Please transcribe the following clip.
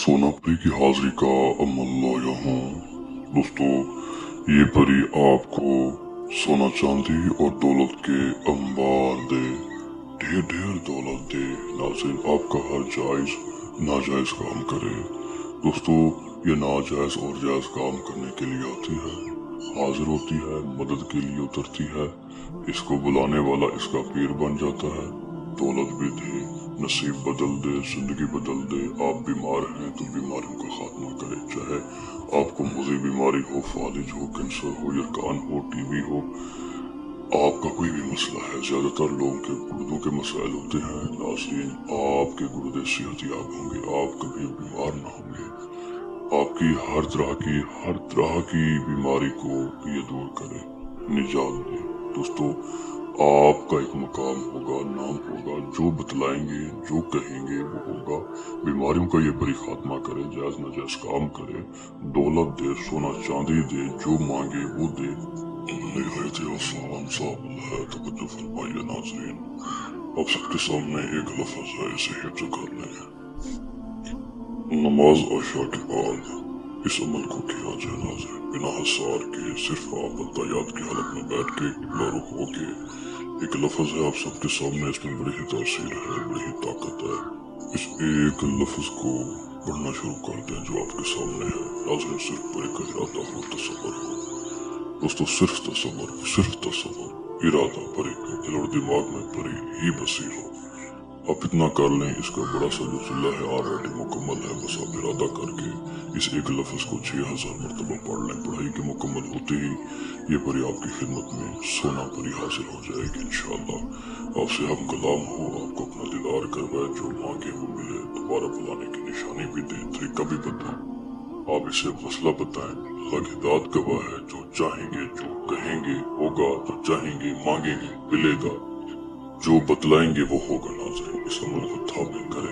सोनापरी की हाजिरी का अमल लाया हूँ। दोस्तों, ये परी आपको सोना चांदी और दौलत के अंबार दे, ढेर ढेर दौलत दे। नाज़रीन, आपका हर जायज नाजायज काम करे। दोस्तों, ये नाजायज और जायज काम करने के लिए आती है, हाजिर होती है, मदद के लिए उतरती है। इसको बुलाने वाला इसका पीर बन जाता है। दौलत भी दे, नसीब बदल दे, जिंदगी बदल दे। आप बीमार हैं तो बीमारियों का खात्मा करे। चाहे आपको मुज़ी बीमारी हो, फालिज हो, कैंसर हो, यरकान हो, टीबी हो, आपका कोई भी मसला है। ज्यादातर लोगों के गुर्दों के मसाइल होते हैं। नाज़रीन, आपके गुर्दे सेहतियाब होंगे, आप कभी बीमार ना होंगे। आपकी हर तरह की बीमारी को ये दूर करे, निजात दे। दोस्तों, आपका एक मकाम होगा, नाम होगा, जो बतलाएंगे, जो कहेंगे वो होगा। बीमारियों का ये बड़ी खात्मा करे, जायज नाजायज काम करे, दौलत दे, सोना चांदी दे, जो मांगे वो दे। निहायत आसान सा अमल है, तवज्जो फरमाइए नाज़रीन। आप सबके सामने एक लफ्ज़ है, इसे हिफ्ज़ कर लें। नमाज आशा के बाद इस अमल को किया जाए नाज़रीन, बिना हसार के, सिर्फ आप अत्तायात की हालत में बैठ के रुख होके। एक लफ्ज़ है आप सबके सामने, इसमें बड़ी ही तासीर है, बड़ी ही ताकत है। इस एक लफ्ज़ को पढ़ना शुरू कर दें जो आपके सामने है। नाज़रीन, सिर्फ एक इरादा हो, तसव्वुर हो। दोस्तों, सिर्फ तसव्वुर, इरादा भरी, दिल और दिमाग में भरी ही बसी हो। आप इतना कर लें, इसका बड़ा सा जो सिला है ऑलरेडी मुकम्मल है। बस आप इरादा करके इस एक लफ्ज़ को 6000 मरतबा पढ़ लें। पढ़ाई के मुकम्मल होते ही ये परी आपकी खिदमत में सोना परी हासिल हो जाएगी इंशाअल्लाह। आपसे हम कलाम हो, आपको अपना दीदार करवाए, जो मांगे वो मिले, दोबारा बुलाने की निशानी भी दे, तरीका भी बताएं, आप इसे मसला बताएं। अल्लाह की दाद गवाह है, जो चाहेंगे, जो कहेंगे होगा, जो चाहेंगे मांगेंगे मिलेगा, जो बतलाएंगे वो होगा। नाज़रीन, इस अमल को थामे करें।